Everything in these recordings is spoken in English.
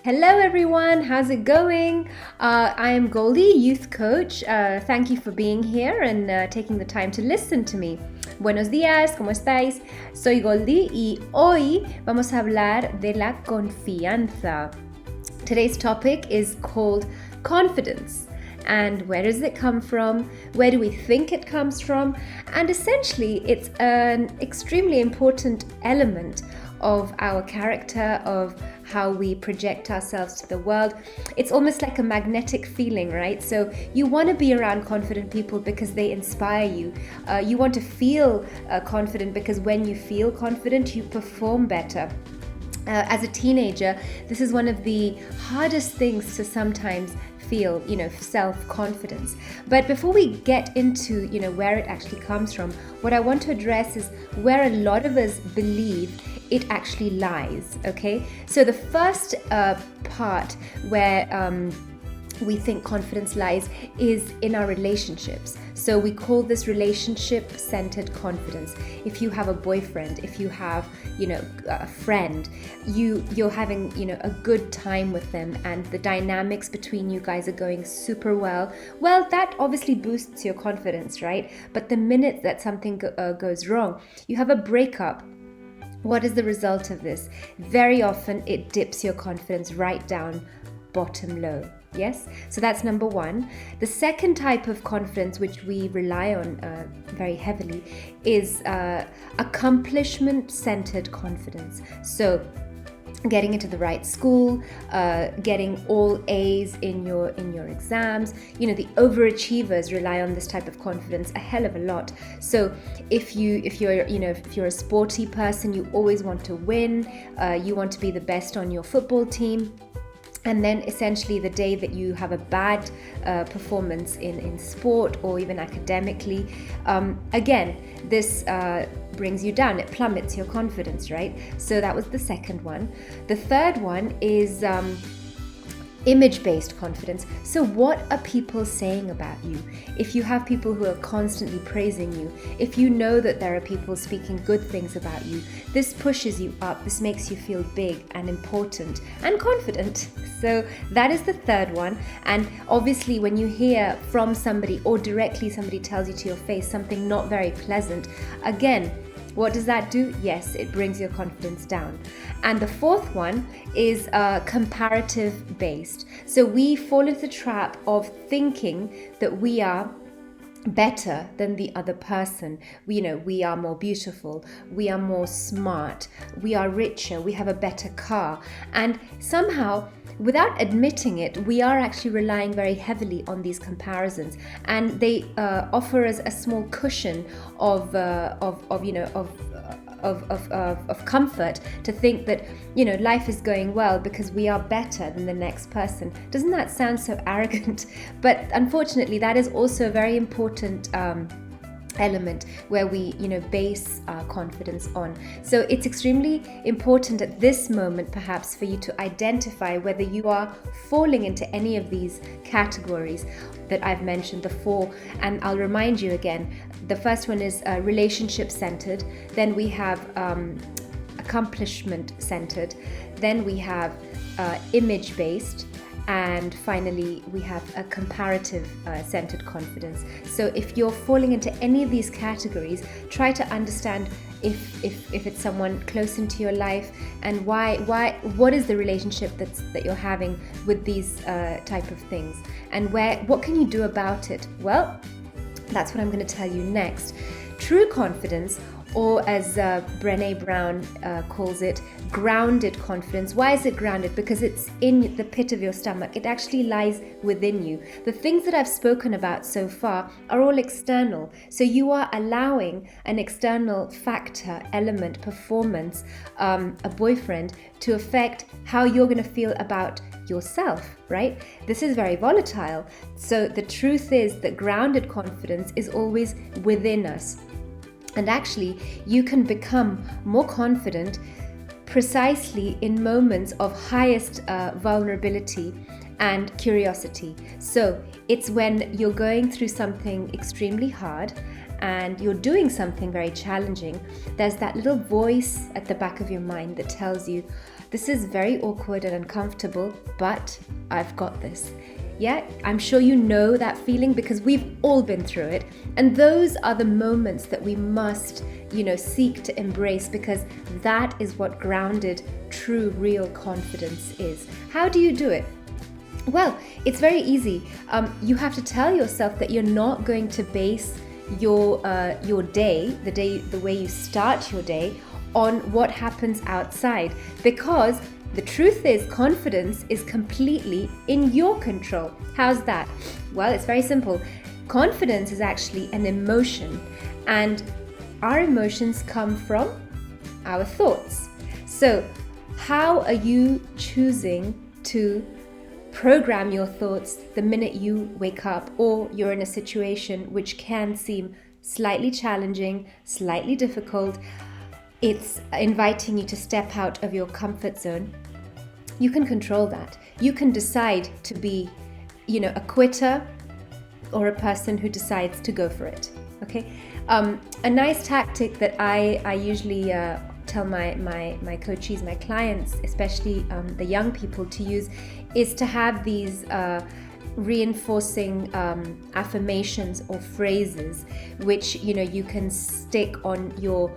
Hello everyone, how's it going? I am Goldie, youth coach. Thank you for being here and taking the time to listen to me. Buenos días, ¿cómo estáis? Soy Goldie y hoy vamos a hablar de la confianza. Today's topic is called confidence. And where does it come from? Where do we think it comes from? And essentially, it's an extremely important element of our character, of how we project ourselves to the world. It's almost like a magnetic feeling, right? So you want to be around confident people because they inspire you. You want to feel confident because when you feel confident, you perform better. As a teenager, this is one of the hardest things to sometimes feel, self-confidence. But before we get into, where it actually comes from, what I want to address is where a lot of us believe it actually lies, okay? So the first part where we think confidence lies is in our relationships. So we call this relationship-centered confidence. If you have a boyfriend, if you have, a friend, you're having, a good time with them and the dynamics between you guys are going super well, that obviously boosts your confidence, right? But the minute that something goes wrong, you have a breakup. What is the result of this? Very often it dips your confidence right down bottom low. Yes, so that's number one. The second type of confidence, which we rely on very heavily, is accomplishment-centered confidence. So getting into the right school, getting all A's in your exams. The overachievers rely on this type of confidence a hell of a lot. So if you're a sporty person, you always want to win. You want to be the best on your football team. And then essentially the day that you have a bad performance in sport or even academically, again, this brings you down. It plummets your confidence, right? So that was the second one. The third one is image-based confidence. So what are people saying about you? If you have people who are constantly praising you, if you know that there are people speaking good things about you, this pushes you up. This makes you feel big and important and confident. So that is the third one. And obviously when you hear from somebody or directly somebody tells you to your face something not very pleasant, again, what does that do? Yes, it brings your confidence down. And the fourth one is comparative based. So we fall into the trap of thinking that we are better than the other person. We are more beautiful, we are more smart, we are richer, we have a better car. And somehow, without admitting it, we are actually relying very heavily on these comparisons, and they offer us a small cushion of comfort to think that life is going well because we are better than the next person. Doesn't that sound so arrogant? But unfortunately, that is also a very important element where we base our confidence on. So it's extremely important at this moment perhaps for you to identify whether you are falling into any of these categories that I've mentioned, the four. And I'll remind you again, the first one is relationship centered, then we have accomplishment centered, then we have image based, and finally, we have a comparative centered confidence. So if you're falling into any of these categories, try to understand if it's someone close into your life and what is the relationship that you're having with these type of things, and what can you do about it? Well, that's what I'm going to tell you next. True confidence, or as Brené Brown calls it, grounded confidence. Why is it grounded? Because it's in the pit of your stomach. It actually lies within you. The things that I've spoken about so far are all external. So you are allowing an external factor, element, performance, a boyfriend, to affect how you're going to feel about yourself, right? This is very volatile. So the truth is that grounded confidence is always within us. And actually, you can become more confident precisely in moments of highest vulnerability and curiosity. So it's when you're going through something extremely hard and you're doing something very challenging, there's that little voice at the back of your mind that tells you, this is very awkward and uncomfortable, but I've got this. Yeah, I'm sure you know that feeling because we've all been through it. And those are the moments that we must, seek to embrace, because that is what grounded, true, real confidence is. How do you do it? Well, it's very easy. You have to tell yourself that you're not going to base your day, the way you start your day, on what happens outside, because the truth is, confidence is completely in your control. How's that? Well, it's very simple. Confidence is actually an emotion, and our emotions come from our thoughts. So, how are you choosing to program your thoughts the minute you wake up, or you're in a situation which can seem slightly challenging, slightly difficult? It's inviting you to step out of your comfort zone. You can control that. You can decide to be, a quitter or a person who decides to go for it. Okay. A nice tactic that I usually tell my coaches, my clients, especially the young people, to use is to have these reinforcing affirmations or phrases, which you can stick on your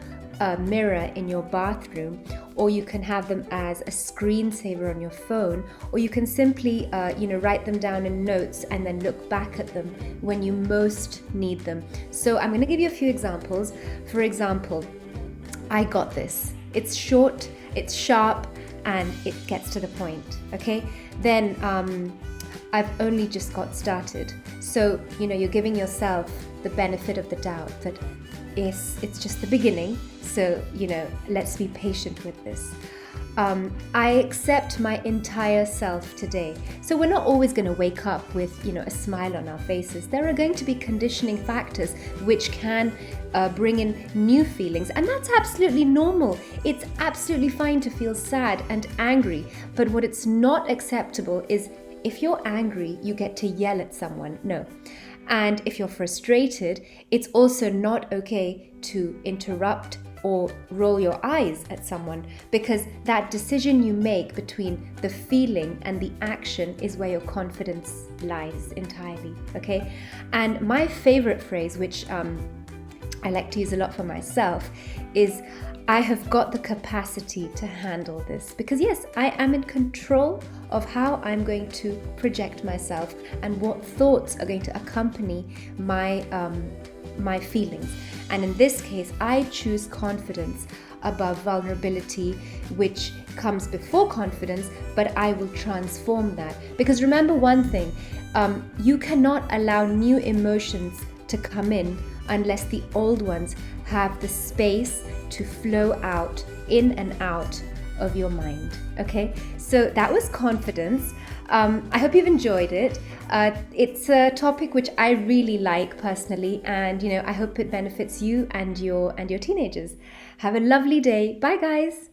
mirror in your bathroom, or you can have them as a screensaver on your phone, or you can simply write them down in notes and then look back at them when you most need them. So I'm going to give you a few examples. For example, I got this. It's short, it's sharp, and it gets to the point. Okay, then I've only just got started. So you're giving yourself the benefit of the doubt that it's just the beginning. So, let's be patient with this. I accept my entire self today. So we're not always going to wake up with, a smile on our faces. There are going to be conditioning factors which can bring in new feelings. And that's absolutely normal. It's absolutely fine to feel sad and angry. But what it's not acceptable is if you're angry, you get to yell at someone. No. And if you're frustrated, it's also not okay to interrupt or roll your eyes at someone, because that decision you make between the feeling and the action is where your confidence lies entirely. Okay. And my favorite phrase, which I like to use a lot for myself, is I have got the capacity to handle this, because yes, I am in control of how I'm going to project myself and what thoughts are going to accompany my feelings. And in this case, I choose confidence above vulnerability, which comes before confidence, but I will transform that. Because remember one thing, you cannot allow new emotions to come in unless the old ones have the space to flow out, in and out of your mind. Okay, so that was confidence. I hope you've enjoyed it. It's a topic which I really like personally, and I hope it benefits you and your teenagers. Have a lovely day. Bye guys.